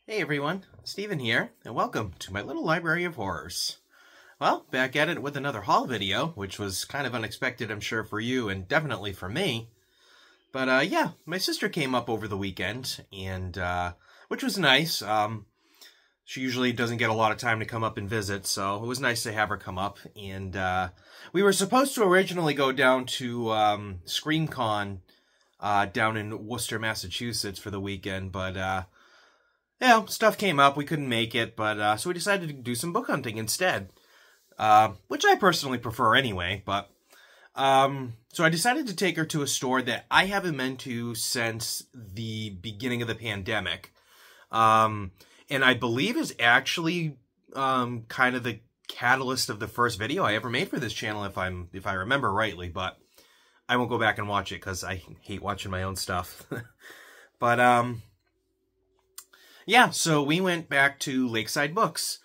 Hey everyone, Steven here, and welcome to my little library of horrors. Well, back at it with another haul video, which was kind of unexpected, I'm sure, for you, and definitely for me. But, yeah, my sister came up over the weekend, and, which was nice. She usually doesn't get a lot of time to come up and visit, so it was nice to have her come up. And, we were supposed to originally go down to, ScreamCon, down in Worcester, Massachusetts for the weekend, but, yeah, stuff came up, we couldn't make it, but, so we decided to do some book hunting instead. Which I personally prefer anyway, but, so I decided to take her to a store that I haven't been to since the beginning of the pandemic. And I believe is actually, kind of the catalyst of the first video I ever made for this channel, if I remember rightly, but I won't go back and watch it, because I hate watching my own stuff. But, yeah, so we went back to Lakeside Books,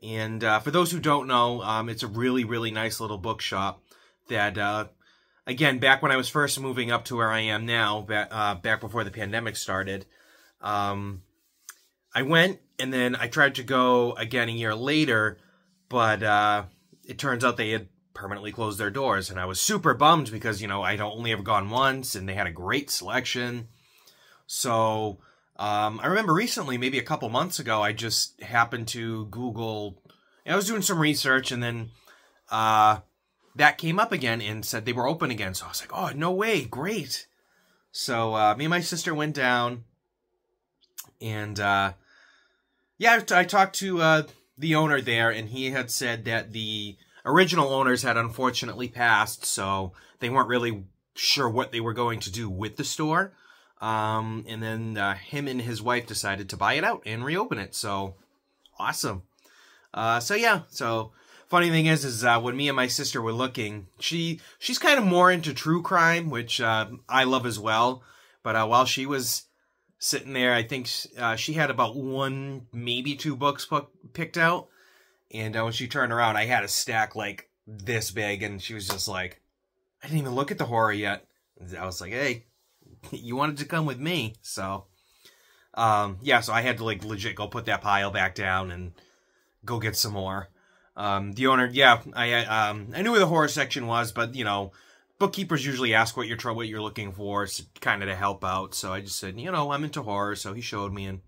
and for those who don't know, it's a really, really nice little bookshop that, again, back when I was first moving up to where I am now, back before the pandemic started, I went, and then I tried to go again a year later, but it turns out they had permanently closed their doors, and I was super bummed because, you know, I'd only ever gone once, and they had a great selection, so I remember recently, maybe a couple months ago, I just happened to Google, I was doing some research, and then that came up again and said they were open again. So I was like, oh, no way, great. So me and my sister went down, and yeah, I talked to the owner there, and he had said that the original owners had unfortunately passed, so they weren't really sure what they were going to do with the store. And then, him and his wife decided to buy it out and reopen it, so, awesome. So yeah, so, funny thing is, when me and my sister were looking, she's kind of more into true crime, which, I love as well, but, while she was sitting there, I think, she had about one, maybe two books picked out, and, when she turned around, I had a stack, like, this big, and she was just like, I didn't even look at the horror yet. And I was like, hey, you wanted to come with me, so, yeah, so I had to, like, legit go put that pile back down and go get some more. The owner, yeah, I knew where the horror section was, but, you know, bookkeepers usually ask what you're looking for, so kind of to help out, so I just said, you know, I'm into horror, so he showed me, and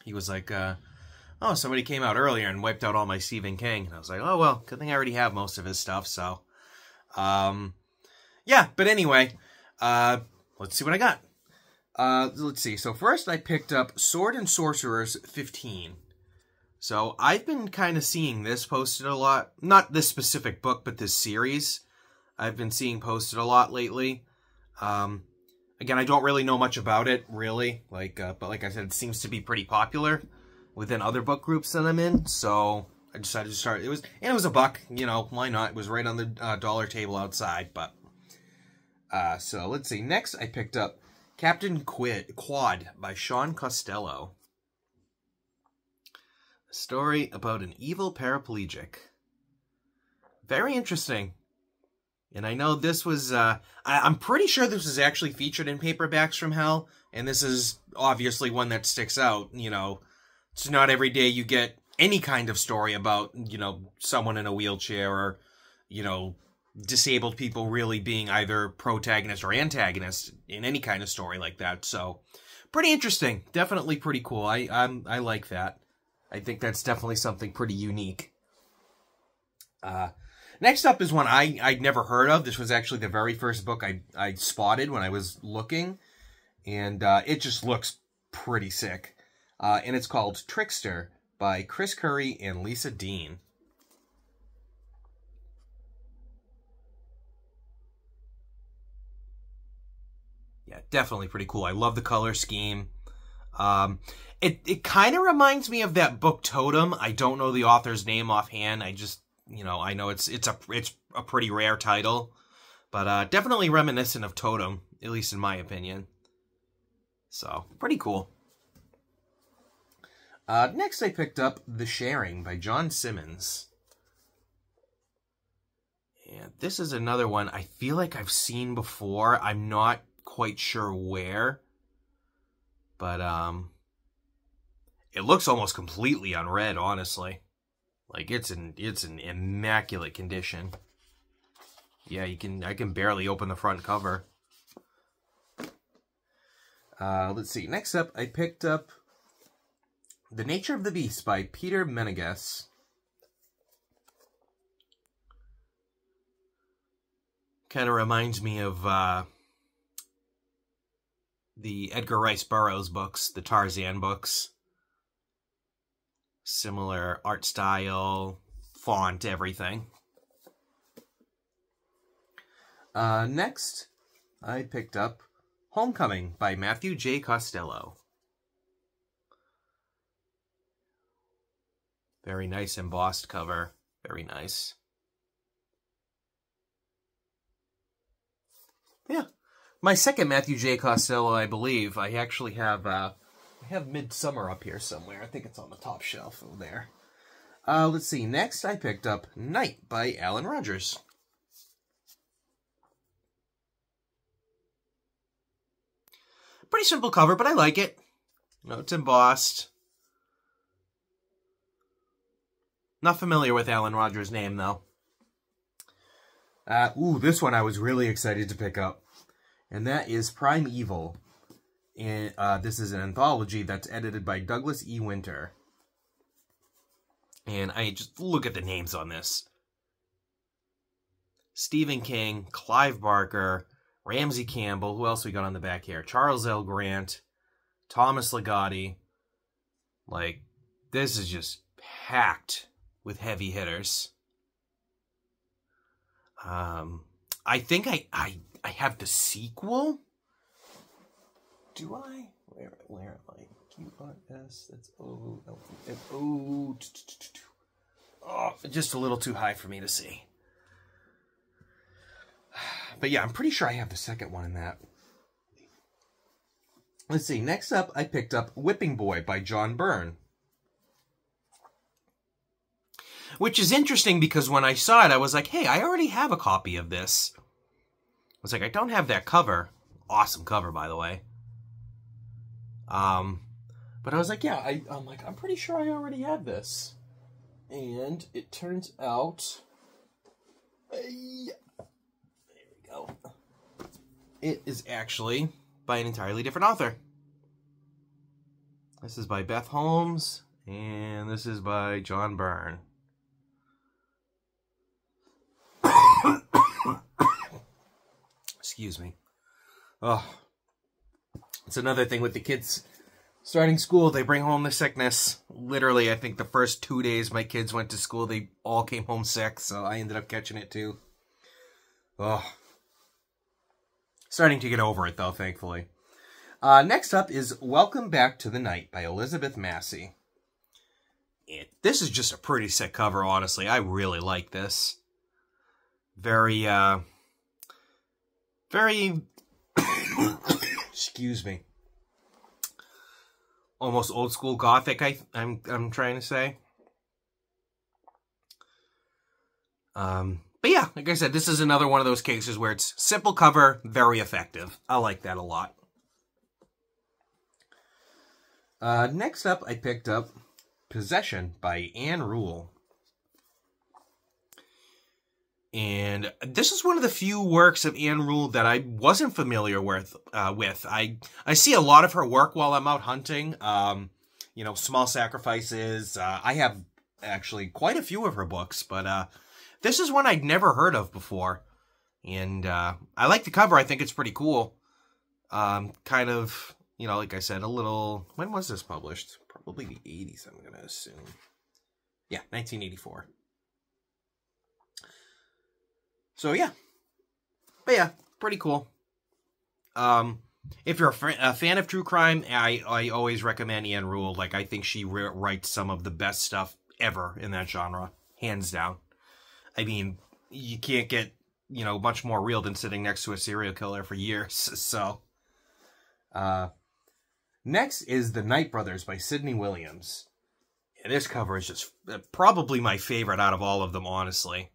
he was like, oh, somebody came out earlier and wiped out all my Stephen King, and I was like, oh, well, good thing I already have most of his stuff, so, yeah, but anyway, let's see what I got. Let's see. So first I picked up Sword and Sorcerers 15. So I've been kind of seeing this posted a lot. Not this specific book, but this series. I've been seeing posted a lot lately. Again, I don't really know much about it, really. But like I said, it seems to be pretty popular within other book groups that I'm in. So I decided to start. It was a buck. You know, why not? It was right on the dollar table outside, but... so let's see. Next, I picked up Captain Quad by Sean Costello. A story about an evil paraplegic. Very interesting. And I know this was, I'm pretty sure this was actually featured in Paperbacks from Hell, and this is obviously one that sticks out. You know, it's not every day you get any kind of story about, you know, someone in a wheelchair or, you know, disabled people really being either protagonist or antagonist in any kind of story like that. So, pretty interesting. Definitely pretty cool. I like that. I think that's definitely something pretty unique. Next up is one I'd never heard of. This was actually the very first book I spotted when I was looking. And it just looks pretty sick. And it's called Trickster by Chris Curry and Lisa Dean. Yeah, definitely pretty cool. I love the color scheme. It kind of reminds me of that book Totem. I don't know the author's name offhand. I just, you know, I know it's a pretty rare title, but definitely reminiscent of Totem, at least in my opinion. So, pretty cool. Next I picked up The Sharing by John Simmons. And this is another one I feel like I've seen before. I'm not quite sure where, but it looks almost completely unread, honestly. Like, it's an immaculate condition. Yeah, I can barely open the front cover. Let's see. Next up, I picked up The Nature of the Beast by Peter Menegas. Kind of reminds me of the Edgar Rice Burroughs books, the Tarzan books. Similar art style, font, everything. Next, I picked up Homecoming by Matthew J. Costello. Very nice embossed cover. Very nice. Yeah. My second Matthew J. Costello, I believe. I actually have, I have Midsummer up here somewhere. I think it's on the top shelf over there. Let's see. Next, I picked up Night by Alan Rogers. Pretty simple cover, but I like it. You know, it's embossed. Not familiar with Alan Rogers' name, though. Ooh, this one I was really excited to pick up. And that is Primeval. And this is an anthology that's edited by Douglas E. Winter. And I just look at the names on this. Stephen King, Clive Barker, Ramsey Campbell. Who else we got on the back here? Charles L. Grant, Thomas Ligotti. Like, this is just packed with heavy hitters. I think I have the sequel. Do I? Where am I? QRS. That's O. O. Oh, just a little too high for me to see. But yeah, I'm pretty sure I have the second one in that. Let's see. Next up, I picked up Whipping Boy by John Byrne. Which is interesting because when I saw it, I was like, hey, I already have a copy of this. I was like, I don't have that cover. Awesome cover, by the way. But I was like, yeah, I'm pretty sure I already have this. And it turns out, there we go. It is actually by an entirely different author. This is by Beth Holmes, and this is by John Byrne. Excuse me. Oh, it's another thing with the kids starting school. They bring home the sickness. Literally, I think the first 2 days my kids went to school, they all came home sick, so I ended up catching it too. Oh. Starting to get over it, though, thankfully. Next up is Welcome Back to the Night by Elizabeth Massey. This is just a pretty sick cover, honestly. I really like this. Very, excuse me, almost old school gothic, I'm trying to say. But yeah, like I said, this is another one of those cases where it's simple cover, very effective. I like that a lot. Next up, I picked up Possession by Anne Rule. And this is one of the few works of Anne Rule that I wasn't familiar with. I see a lot of her work while I'm out hunting. You know, Small Sacrifices. I have actually quite a few of her books, but this is one I'd never heard of before. And I like the cover. I think it's pretty cool. Kind of, you know, like I said, a little... When was this published? Probably the 80s, I'm going to assume. Yeah, 1984. So, yeah. But, yeah, pretty cool. If you're a fan of true crime, I always recommend Anne Rule. Like, I think she writes some of the best stuff ever in that genre. Hands down. I mean, you can't get, you know, much more real than sitting next to a serial killer for years. So, next is The Night Brothers by Sidney Williams. And this cover is just probably my favorite out of all of them, honestly.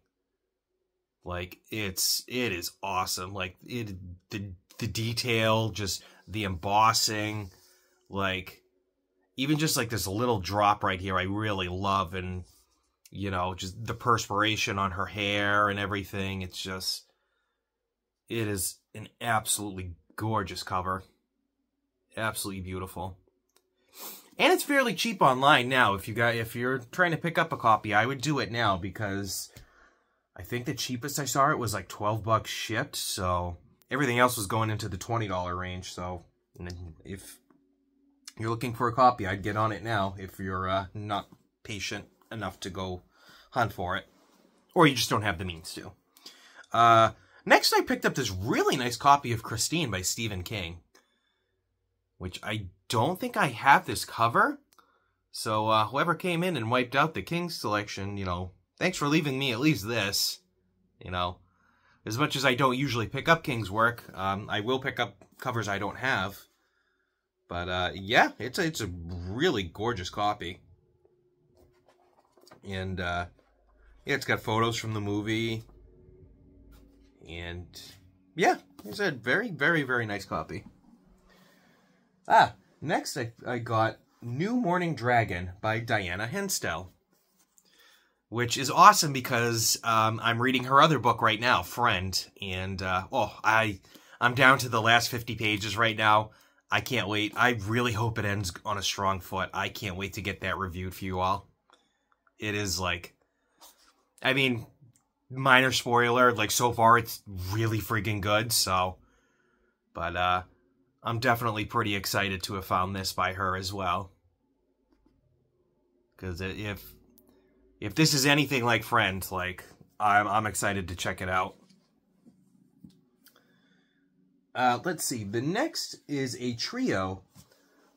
Like, it is awesome. Like, the detail, just the embossing, like, even just like this little drop right here, I really love. And, you know, just the perspiration on her hair and everything. It's just, it is an absolutely gorgeous cover. Absolutely beautiful. And it's fairly cheap online now. If you're trying to pick up a copy, I would do it now, because I think the cheapest I saw it was like $12 shipped. So everything else was going into the $20 range. So if you're looking for a copy, I'd get on it now if you're not patient enough to go hunt for it, or you just don't have the means to. Next, I picked up this really nice copy of Christine by Stephen King, which I don't think I have this cover. So whoever came in and wiped out the King selection, you know, thanks for leaving me at least this. You know, as much as I don't usually pick up King's work, I will pick up covers I don't have. But yeah, it's a really gorgeous copy. And yeah, it's got photos from the movie. And yeah, it's a very, very, very nice copy. Next I got New Morning Dragon by Diana Hinsdale, which is awesome because I'm reading her other book right now, Friend, and I'm down to the last 50 pages right now. I can't wait. I really hope it ends on a strong foot. I can't wait to get that reviewed for you all. It is like, I mean, minor spoiler, like so far it's really freaking good, so, but I'm definitely pretty excited to have found this by her as well. Because if this is anything like Friend, like, I'm excited to check it out. Let's see. The next is a trio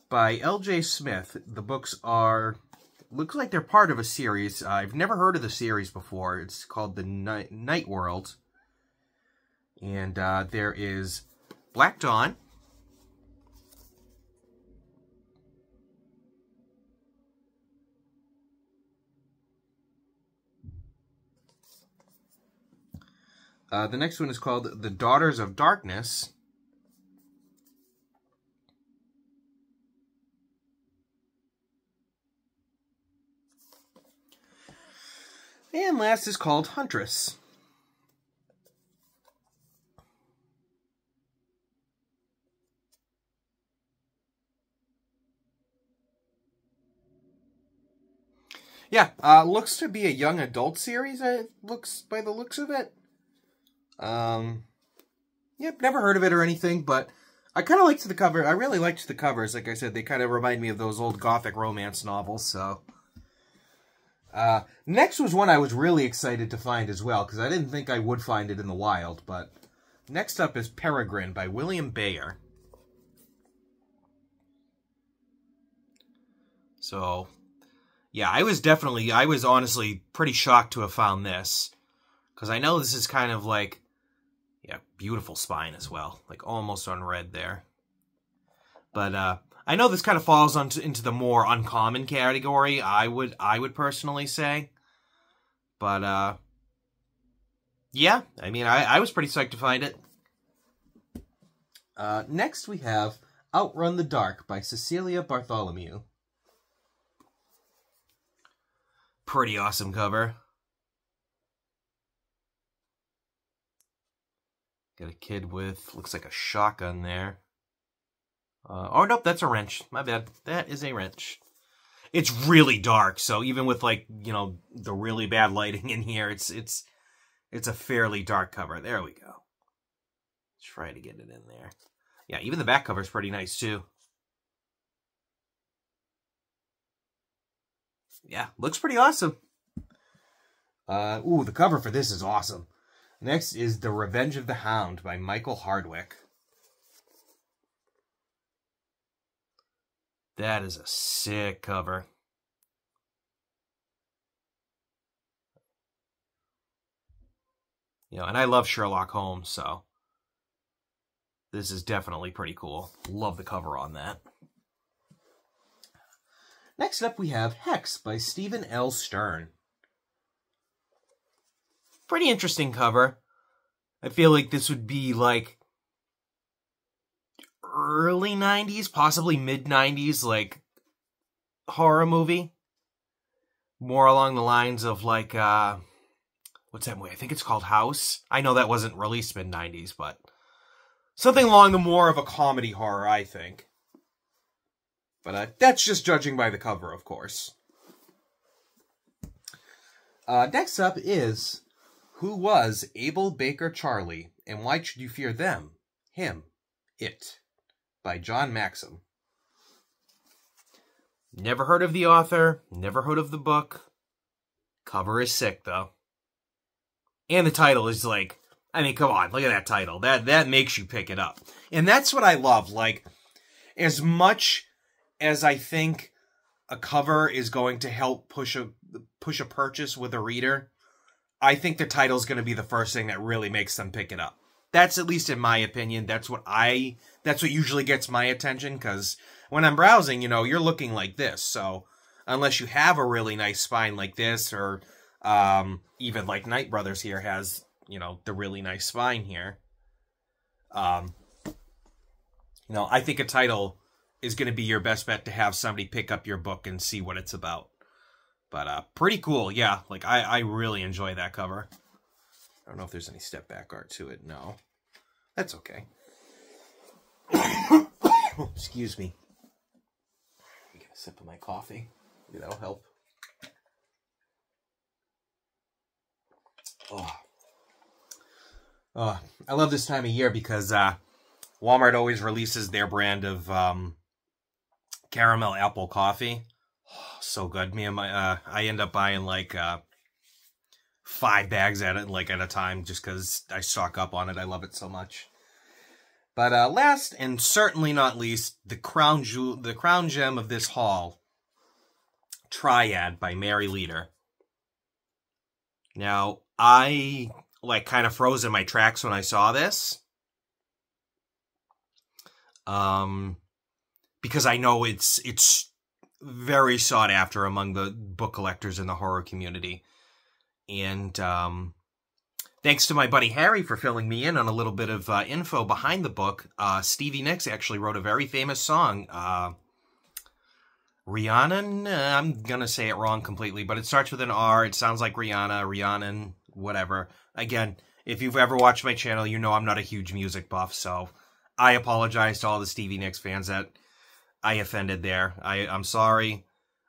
by L.J. Smith. The books are, looks like they're part of a series. I've never heard of the series before. It's called The Night World. And there is Black Dawn, the next one is called The Daughters of Darkness. And last is called Huntress. Yeah, looks to be a young adult series, looks by the looks of it. Yep, never heard of it or anything, but I kind of liked the cover. I really liked the covers. Like I said, they kind of remind me of those old gothic romance novels, so. Next was one I was really excited to find as well, because I didn't think I would find it in the wild, but next up is Peregrine by William Bayer. So, yeah, I was honestly pretty shocked to have found this, because I know this is kind of like, yeah, beautiful spine as well, like almost unread there. But, I know this kind of falls into the more uncommon category, I would personally say. But, yeah, I mean, I was pretty psyched to find it. Next we have Outrun the Dark by Cecilia Bartholomew. Pretty awesome cover. Got a kid with, looks like a shotgun there. Oh, nope, that's a wrench. My bad. That is a wrench. It's really dark, so even with, like, you know, the really bad lighting in here, it's a fairly dark cover. There we go. Try to get it in there. Yeah, even the back cover is pretty nice, too. Yeah, looks pretty awesome. Ooh, the cover for this is awesome. Next is The Revenge of the Hound by Michael Hardwick. That is a sick cover. You know, and I love Sherlock Holmes, so this is definitely pretty cool. Love the cover on that. Next up we have Hex by Stephen L. Stern. Pretty interesting cover. I feel like this would be like early 90s, possibly mid 90s, like horror movie. More along the lines of like, what's that movie? I think it's called House. I know that wasn't released mid-90s, but something along the more of a comedy horror, I think. But that's just judging by the cover, of course. Next up is, who was Abel Baker Charlie, and why should you fear them, him, it, by John Maxim. Never heard of the author, never heard of the book. Cover is sick, though. And the title is like, I mean, come on, look at that title. That makes you pick it up. And that's what I love. Like, as much as I think a cover is going to help push a purchase with a reader, I think the title is going to be the first thing that really makes them pick it up. That's at least in my opinion. That's what usually gets my attention, because when I'm browsing, you know, you're looking like this. So unless you have a really nice spine like this, or even like Night Brothers here has, you know, the really nice spine here. You know, I think a title is going to be your best bet to have somebody pick up your book and see what it's about. But pretty cool, yeah. Like, I really enjoy that cover. I don't know if there's any step back art to it. No. That's okay. Excuse me. Get a sip of my coffee. Maybe that'll help. Oh. I love this time of year because Walmart always releases their brand of caramel apple coffee. Oh, so good. Me and my I end up buying like 5 bags at a time just because I stock up on it. I love it so much. But last and certainly not least, the crown gem of this haul, Triad by Mary Leader. Now, I like kind of froze in my tracks when I saw this. Because I know it's very sought after among the book collectors in the horror community. And thanks to my buddy Harry for filling me in on a little bit of info behind the book. Stevie Nicks actually wrote a very famous song. Rhiannon? I'm going to say it wrong completely, but it starts with an R. It sounds like Rihanna, Rhiannon, whatever. Again, if you've ever watched my channel, you know I'm not a huge music buff, so I apologize to all the Stevie Nicks fans that I offended there. I'm sorry.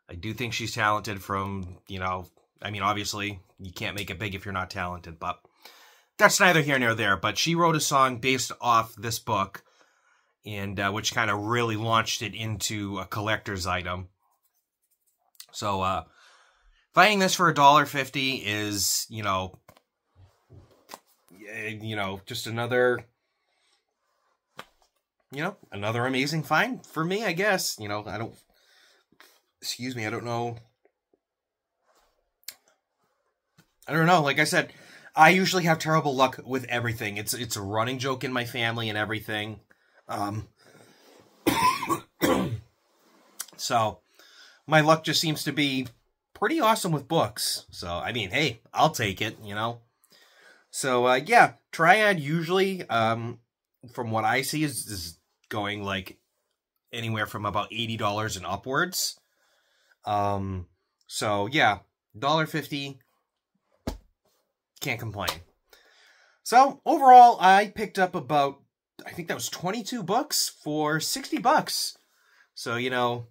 I do think she's talented from, you know, I mean, obviously, you can't make it big if you're not talented, but that's neither here nor there. But she wrote a song based off this book, and which kind of really launched it into a collector's item. So, finding this for $1.50 is, you know, just another, another amazing find for me, I guess. You know, I don't know. Like I said, I usually have terrible luck with everything. It's a running joke in my family and everything. So my luck just seems to be pretty awesome with books. So, I mean, hey, I'll take it, you know. So, yeah, Triad usually, from what I see, is going, like, anywhere from about $80 and upwards. So, yeah, $1.50, can't complain. So, overall, I picked up about, I think that was 22 books for $60. So, you know,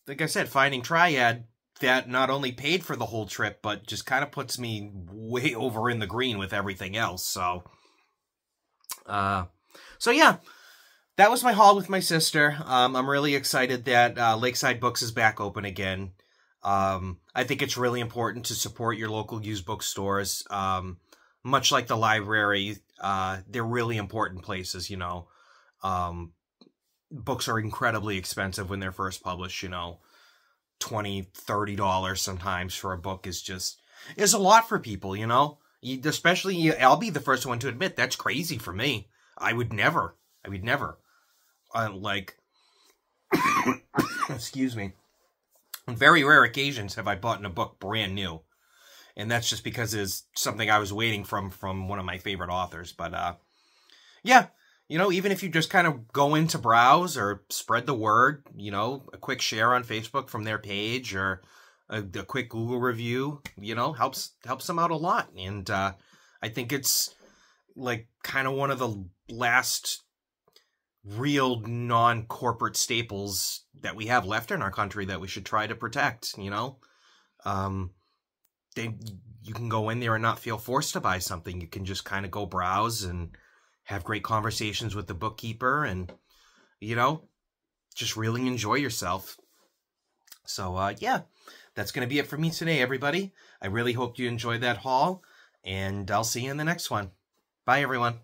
like I said, finding Triad, that not only paid for the whole trip, but just kind of puts me way over in the green with everything else. So, yeah, that was my haul with my sister. I'm really excited that Lakeside Books is back open again. I think it's really important to support your local used bookstores. Much like the library, they're really important places, you know. Books are incredibly expensive when they're first published, you know. $20, $30 sometimes for a book is a lot for people, you know. Especially, I'll be the first one to admit, that's crazy for me. I would never. Like, excuse me. On very rare occasions have I bought a book brand new. And that's just because it's something I was waiting from one of my favorite authors. But, yeah, you know, even if you just kind of go in to browse or spread the word, you know, a quick share on Facebook from their page or a quick Google review, you know, helps them out a lot. And I think it's like kind of one of the last real non-corporate staples that we have left in our country that we should try to protect, you know. You can go in there and not feel forced to buy something. You can just kind of go browse and have great conversations with the bookkeeper and, you know, just really enjoy yourself. So, yeah, that's going to be it for me today, everybody. I really hope you enjoyed that haul, and I'll see you in the next one. Bye, everyone.